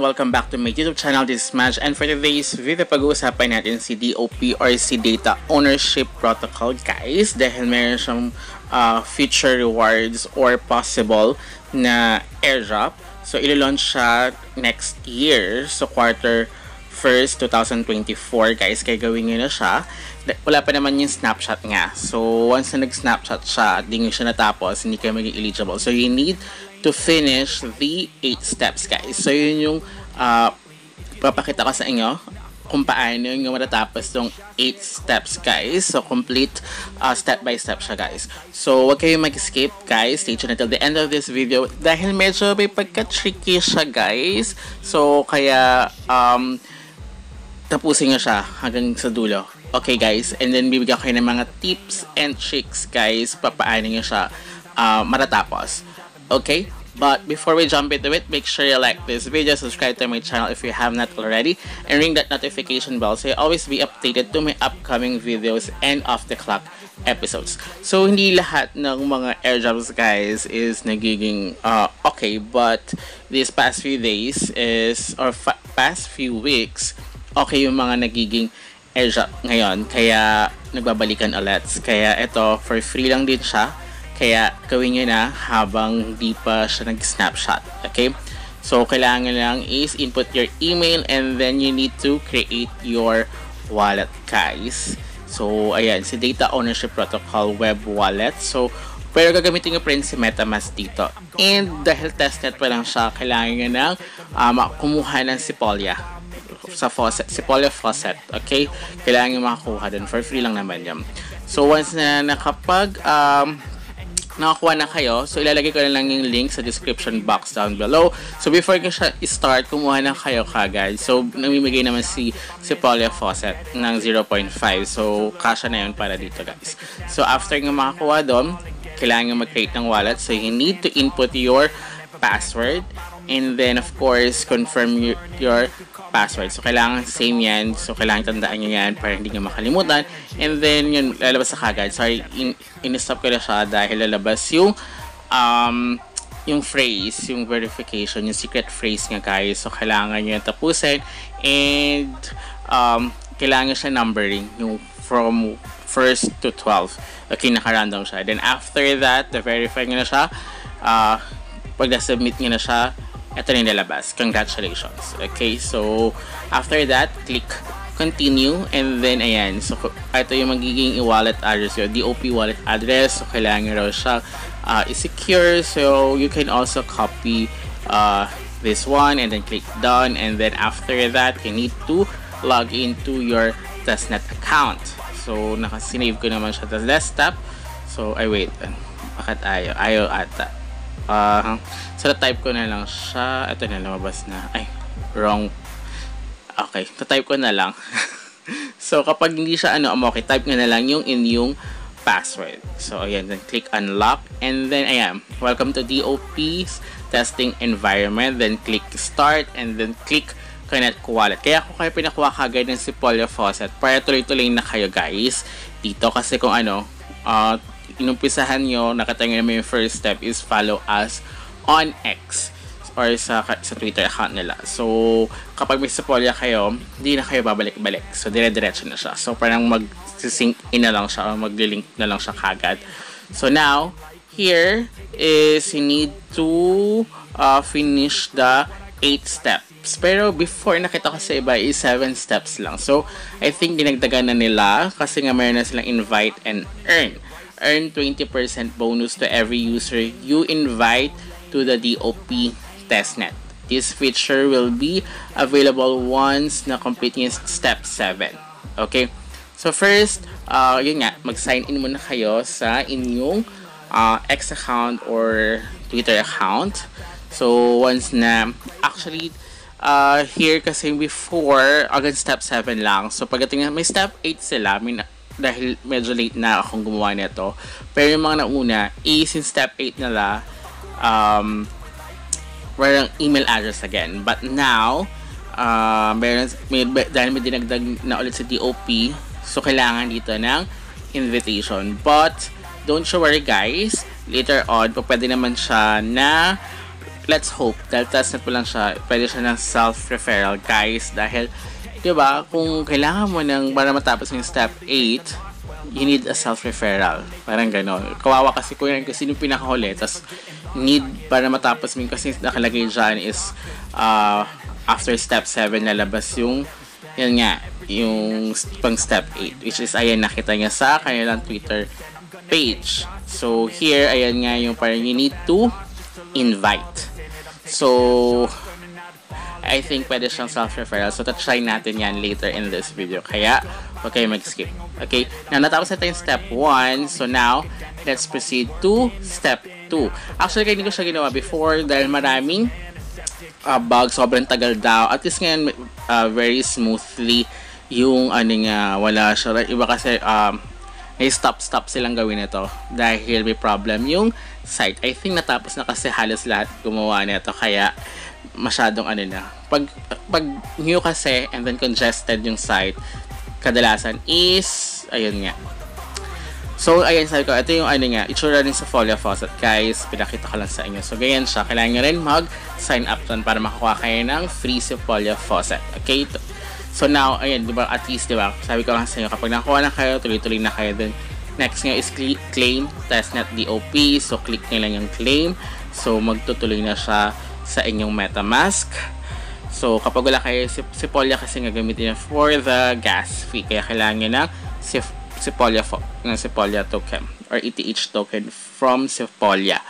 welcome back to my YouTube channel. This is Madge, and for today's video, pag-uusapan natin si DOP or si Data Ownership Protocol, guys. Dahil meron siyang future rewards or possible na airdrop. So, ilo-launch siya next year. So, quarter 1st, 2024, guys. Kaya gawin nyo na siya. Wala pa naman yung snapshot nga. So, once na nag-snapshot siya at di nyo siya natapos, hindi kayo maging eligible. So, you need to finish the 8 steps, guys. So, yun yung papakita ko sa inyo kung paano yung matatapos yung 8 steps, guys. So, complete step by step siya, guys. So, wag kayong mag-skip, guys. Stay tuned until the end of this video dahil medyo may pagka-tricky siya, guys. So, kaya tapusin nyo siya hanggang sa dulo. Okay, guys. And then, bibigyan kayo ng mga tips and tricks, guys, paano nyo siya matatapos. Okay? But before we jump into it, make sure you like this video, subscribe to my channel if you have not already, and ring that notification bell so you always be updated to my upcoming videos and off-the-clock episodes. So, hindi lahat ng mga airdrops, guys, is nagiging okay, but these past few days past few weeks, okay yung mga nagiging airdrop ngayon, kaya nagbabalikan ulit. Kaya ito, for free lang din siya. Kaya gawin nyo na habang di pa siya nag-snapshot. Okay? So, kailangan lang is input your email and then you need to create your wallet, guys. So, ayan. Si Data Ownership Protocol Web Wallet. So, pero gagamitin nyo pa rin si MetaMask dito. And dahil testnet pa lang siya, kailangan nyo nang kumuha ng Sepolia. Sa faucet. Sepolia faucet. Okay? Kailangan nyo makakuha dun. For free lang naman yan. So, once na nakakuha na kayo, so ilalagay ko na lang yung link sa description box down below. So before ko siya start, kumuha na kayo kagad. So namimigay naman si Sepolia faucet ng 0.5. So kasha na yun para dito, guys. So after nga makakuha doon, kailangan nyo mag-create ng wallet. So you need to input your password and then of course confirm your password. So kailangan same yan. So kailangan tandaan nyo yan para hindi nyo makalimutan. And then yun, lalabas sa kagad. Sorry, in-stop ko na siya dahil lalabas yung phrase, yung verification, yung secret phrase nga, guys. So kailangan nyo yan tapusin. And kailangan nyo siya numbering, yung from 1st to 12. Okay, naka-random siya. Then after that, verify nyo na siya. Pag na-submit nyo na siya, ito na yung lalabas. Congratulations. Okay, so after that, click continue and then ayan. So ito yung magiging wallet address, yung DOP wallet address. So kailangan nyo raw siya i-secure. So you can also copy this one and then click done. And then after that, you need to log into your testnet account. So nakasinave ko naman siya sa desktop. So ay wait, bakit ayaw ata. So type ko na lang siya. Ito na, lumabas na. Ay, wrong. Okay, type ko na lang. So kapag hindi siya okay, type nga na lang yung inyong password. So ayan, then click unlock and then ayan, welcome to DOP's testing environment. Then click start and then click connect wallet. Kaya ako kayo pinakuha kagad ng Sepolia faucet para tuloy-tuloy na kayo, guys, dito. Kasi kung inumpisahan nyo, nakatanga naman yung first step is follow us on X or sa Twitter account nila. So, kapag may Sepolia kayo, hindi na kayo babalik-balik. So, dire-diretso na siya. So, parang mag-sync in na lang siya o mag-link na lang siya kagad. So, now, here is you need to finish the 8 steps. Pero before, nakita ko sa iba is 7 steps lang. So, I think dinagdagan na nila kasi nga mayroon na silang invite and earn. Earn 20% bonus to every user you invite to the DOP testnet. This feature will be available once na complete yung step 7. Okay? So first, yun nga, mag-sign in muna kayo sa inyong X account or Twitter account. So once na, actually, here kasi before, agad step 7 lang. So pagdating na, may step 8 sila, dahil medyo late na akong gumawa nito. Pero yung mga nauna, is in step 8 nila, walang email address again. But now, dahil may dinagdag na ulit sa DOP, so kailangan dito ng invitation. But, don't you worry, guys. Later on, pwede naman siya na let's hope, dahil testnet mo lang siya, pwede siya ng self-referral, guys. Dahil, diba, kung kailangan mo ng para matapos yung step 8, you need a self-referral. Parang gano'n. Kawawa kasi kung yan kasi yung pinakahuli. Tapos, need para matapos mo kasi nakalagay dyan is after step 7 lalabas yung yan nga, yung pang step 8. Which is, ayan, nakita niya sa kanilang Twitter page. So, here, ayan nga yung parang you need to invite. So, I think pwede siyang self-referral. So, try natin yan later in this video. Kaya, huwag kayo mag-skip. Okay? Now, natapos natin yung step 1. So, now, let's proceed to step 2. Actually, hindi ko siya ginawa before dahil maraming bug. Sobrang tagal daw. At least ngayon, very smoothly yung ano nga, wala siya. Iba kasi, may stop silang gawin ito dahil may problem yung site. I think natapos na kasi halos lahat gumawa nito. Kaya, masyadong ano na. Pag new kasi and then congested yung site, kadalasan is ayun nga. So ayun, sabi ko, ito yung ano nga, itsura rin sa Folia Faucet, guys. Pinakita ko lang sa inyo. So ganyan siya. Kailangan nyo rin mag-sign up dun para makakuha kayo ng free Folia Faucet. Okay? So now, ayun, diba, at least, diba, sabi ko lang sa inyo, kapag nakuha na kayo, tuloy-tuloy na kayo dun. Next nga is claim testnet DOP. So click nyo lang yung claim. So magtutuloy na siya sa inyong MetaMask. So, kapag wala kayo Sepolia kasi nga gamitin niya for the gas fee. Kaya kailangan nyo ng Sepolia token or ETH token from Sepolia.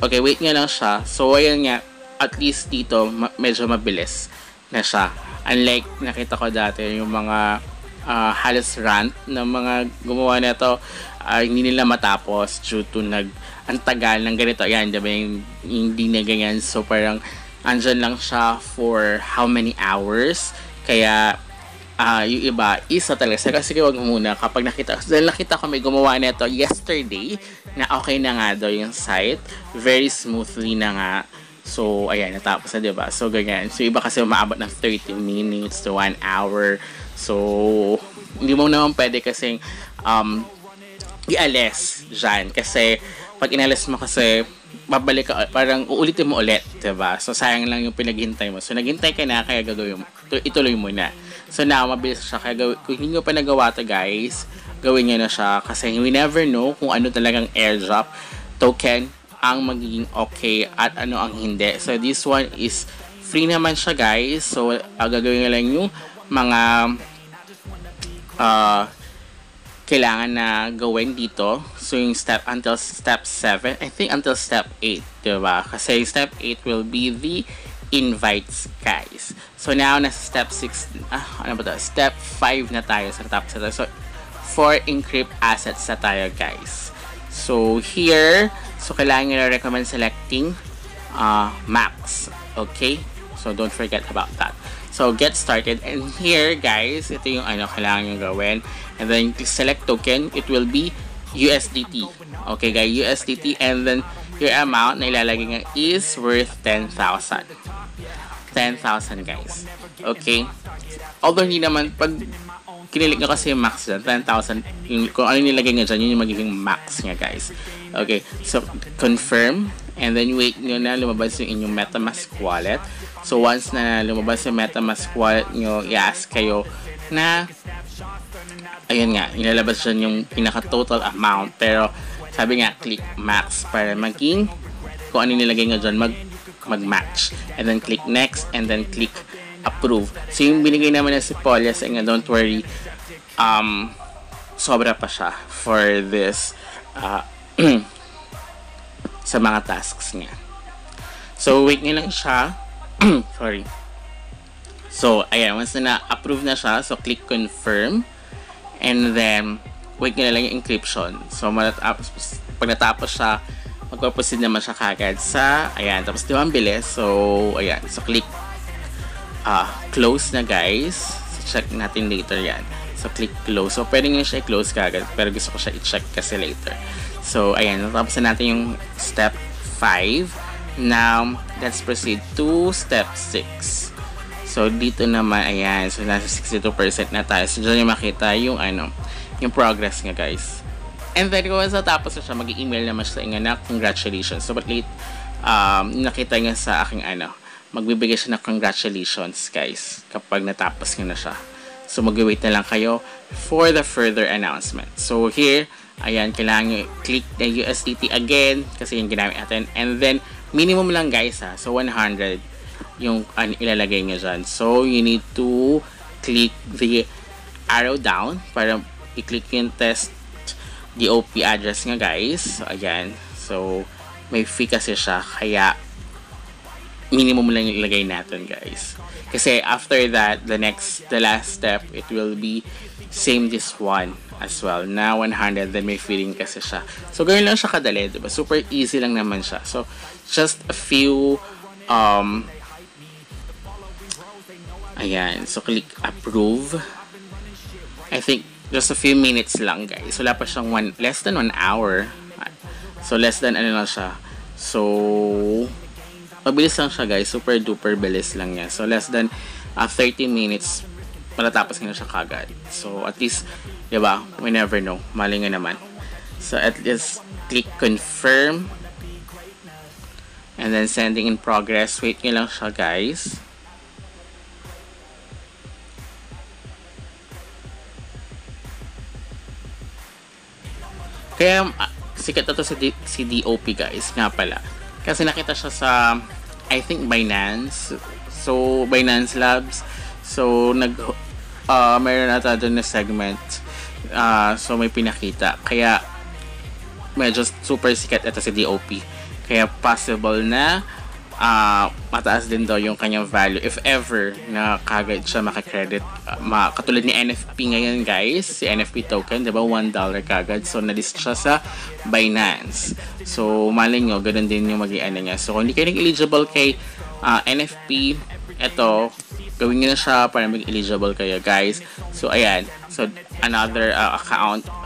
Okay, wait nga lang siya. So, ayan nga, at least dito, medyo mabilis na siya. Unlike, nakita ko dati, yung mga halos rant na mga gumawa nito, hindi nila matapos due to ang tagal ng ganito. Ayan, diba, hindi na ganyan. So, parang andyan lang siya for how many hours. Kaya, yung iba, isa talaga. Kasi wag muna, kapag nakita ko may gumawa nito yesterday, na okay na nga daw yung site. Very smoothly na nga. So, ayan, natapos na, diba? So, ganyan. So, iba kasi umaabot ng 30 minutes to 1 hour. So, hindi mo naman pwede kasing i-alis dyan. Kasi, pag inalis mo kasi, babalik ka, parang uulitin mo ulit, diba? So, sayang lang yung pinaghintay mo. So, naghintay ka na, kaya gagawin mo. Ituloy mo na. So, now, mabilis siya. Kaya kung hindi nyo pa nagawa to, guys, gawin nyo na siya. Kasi we never know kung ano talagang airdrop token ang magiging okay at ano ang hindi. So, this one is free naman siya, guys. So, gagawin nyo lang yung mga kailangan na gawin dito. So, yung until step 7, I think until step 8, diba? Kasi step 8 will be the invites, guys. So, now, nasa step 6, ano ba ito? Step 5 na tayo sa top set. So, for encrypt assets na tayo, guys. So, here, so, kailangan nyo na recommend selecting max. Okay? So, don't forget about that. So, get started. And here, guys, ito yung ano kailangan nyo gawin. And then, select token. It will be USDT. Okay, guys, USDT. And then, your amount na ilalagay nga is worth 10,000. 10,000, guys. Okay? Although, hindi naman, pag kinilik nyo kasi yung max dyan, 10,000, kung ano nilagay nga dyan, yun yung magiging max nga, guys. Okay, so, confirm. And then, wait nyo na lumabas yung inyong MetaMask wallet. So, once na lumabas yung MetaMask wallet nyo, i-ask kayo na, ayun nga, ilalabas dyan yung pinaka-total amount. Pero, sabi nga, click max para maging, kung ano nilagay nga dyan, mag-match. And then, click next, and then, click approve. So, yung binigay naman na si Sepolia, sa nga, don't worry, sobra pa siya for this, sa mga tasks niya. So, wait nyo lang siya. Sorry. So, ayan. Once na na-approve na siya, so, click confirm. And then, wait nyo lang yung encryption. So, pag natapos siya, magpaproceed naman siya kagad sa, ayan. Tapos, di ba ang bilis? So, ayan. So, click close na, guys. So, check natin later yan. So, click close. So, pwede nyo siya i-close kagad. Pero gusto ko siya i-check kasi later. So, ayan, natapos na natin yung step 5. Now, let's proceed to step 6. So, dito naman, ayan. So, nasa 62% na tayo. So, dyan yung makita yung, yung progress nga, guys. And then, kung sa tapos na siya, mag-email naman siya sa inyo na congratulations. So, but late, nakita niya sa aking magbibigay siya ng congratulations guys kapag natapos niya na siya. So mag-wait na lang kayo for the further announcement. So here, ayan, kailangan nyo click the USDT again kasi yung ginamit natin. And then, minimum lang guys So 100 yung ilalagay nyo dyan. So you need to click the arrow down para i-click yung test DOP address nga guys. So ayan. So may fee kasi siya kaya minimum lang yung ilagay natin guys. Kasi after that, the last step, it will be same this one as well. Na 100, then may feeling kasi siya. So, ganoon lang siya kadali, diba? Super easy lang naman siya. So, just a few, ayan. So, click approve. I think, just a few minutes lang, guys. Wala pa siyang less than 1 hour. So, less than lang siya. So, mabilis lang siya guys, super duper bilis lang niya. So less than 30 minutes matatapos nga siya kagad. So at least, diba, we never know, mali nga naman. So at least click confirm and then sending in progress. Wait nyo lang siya guys. Kaya sikat na to si DOP guys nga pala. Kasi nakita siya sa, I think, Binance. So, Binance Labs. So, mayroon ata doon na segment. So, may pinakita. Kaya, medyo super sikat ito si DOP. Kaya, possible na mataas din daw yung kanyang value. If ever na kagad siya makakredit. Katulad ni NFP ngayon guys. Si NFP token, diba? $1 kagad. So, nalist siya sa Binance. So, malay nyo, ganun din yung maging niya. So, kung hindi kayo nag-eligible kay NFP, eto, gawin nyo na siya para mag-eligible kayo guys. So, ayan. So, another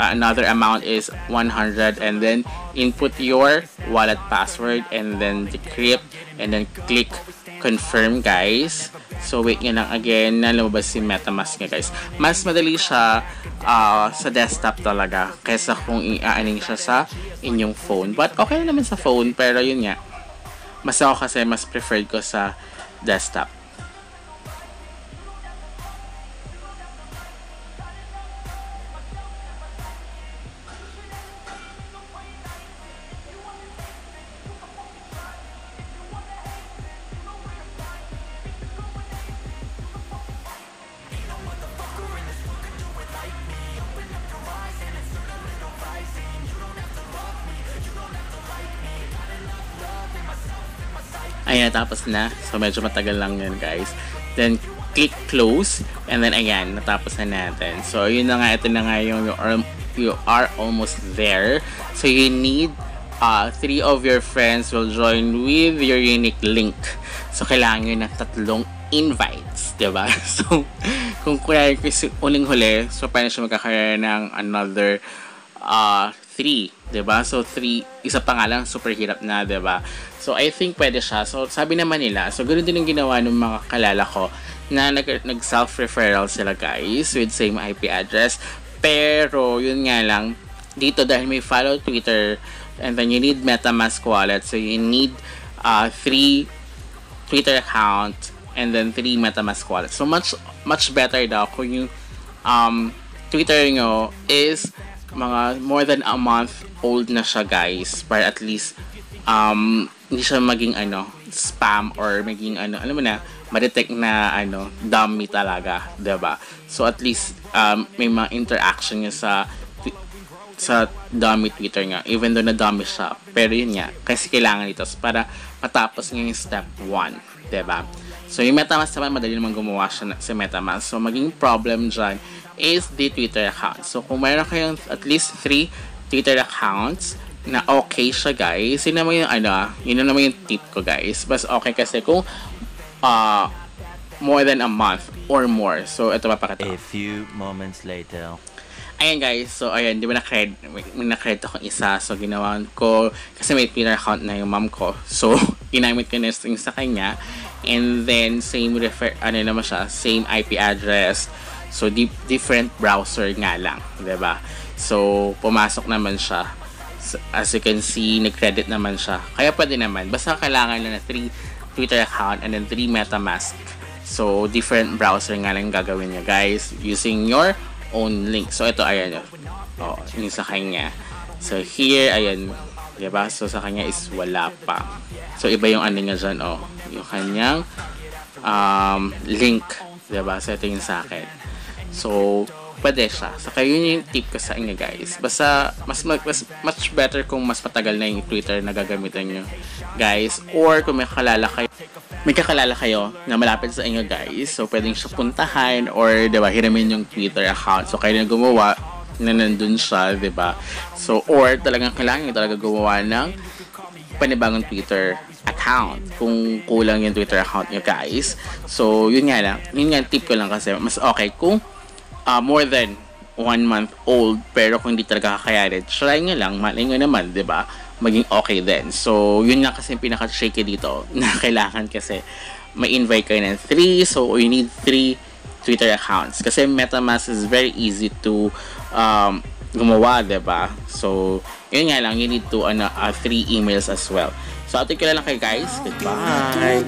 another amount is 100 and then input your wallet password and then decrypt and then click confirm guys. So, wait nyo lang again na lumabas si MetaMask nga guys. Mas madali siya sa desktop talaga kaysa kung i-aaning siya sa inyong phone. But, okay naman sa phone pero yun nga. Mas ako kasi mas preferred ko sa desktop. Ayan, natapos na. So, medyo matagal lang yun, guys. Then, click close. And then, ayan, natapos na natin. So, yun na nga. Ito na nga yung you are almost there. So, you need 3 of your friends will join with your unique link. So, kailangan yun ng 3 invites. Diba? So, kung kaya yung uling-huli, so, paano siya magkakaroon ng another 3, diba? So, 3, isa pa nga lang, super hirap na, diba? So, I think pwede siya. So, sabi naman nila, so, ganoon din yung ginawa ng mga kalala ko na nag-self-referral sila, guys, with same IP address. Pero, yun nga lang, dito dahil may follow Twitter, and then you need MetaMask wallet, so you need 3 Twitter account, and then 3 MetaMask wallet. So, much better daw kung yung Twitter nyo is mga more than a month old na siya guys para at least hindi siya maging spam or maging alam mo na ma-detect na dummy talaga, diba? So at least may mga interaction niya sa dummy Twitter nga even though na dummy siya, pero yun nga kasi kailangan ito para matapos niya yung step 1, diba? So yung MetaMask naman madali naman gumawa siya sa MetaMask. So maging problem dyan is the Twitter account. So kung mayroon kayong at least 3 Twitter accounts na okay siya guys, yun naman yung yun naman yung tip ko guys. Mas okay kasi kung more than a month or more. So ito papakita. A few moments later. Ayan guys, so ayan, di ba na-credit akong isa. So ginawa ko, kasi may Twitter account na yung mom ko. So ginamit ko na yung sa kanya. And then same naman siya, same IP address. So different browser nga lang, di ba? So pumasok naman siya As you can see, nag-credit naman siya. Kaya pwede naman. Basta kailangan lang na 3 Twitter account and then 3 MetaMask. So, different browser nga lang gagawin niya, guys, using your own link. So, ito, ayan. Yung sa kanya. So, here, ayan. Diba? So, sa kanya is wala pa. So, iba yung ano niya dyan, yung kanyang link. Diba? So, ito yung sa akin. So, pwede siya. So, kayo yung tip ko sa inyo, guys. Basta, much better kung mas matagal na yung Twitter na gagamitan nyo, guys. Or, kung may kakalala kayo na malapit sa inyo, guys. So, pwedeng siya puntahan or, diba, hiramin yung Twitter account. So, kayo na gumawa na nandun siya, diba? So, or talagang kailangan talaga gumawa ng panibagong Twitter account kung kulang yung Twitter account nyo, guys. So, yun nga lang. Yun nga, tip ko lang kasi mas okay kung more than 1 month old pero kung hindi talaga kakayanin, try nyo lang, malay nyo naman, diba? Maging okay din. So, yun nga kasi yung pinaka-shaky dito na kailangan kasi may invite kayo ng 3, so you need 3 Twitter accounts. Kasi MetaMask is very easy to gumawa, diba? So, yun nga lang, you need to 3 emails as well. So, update ko lang kayo, guys. Goodbye!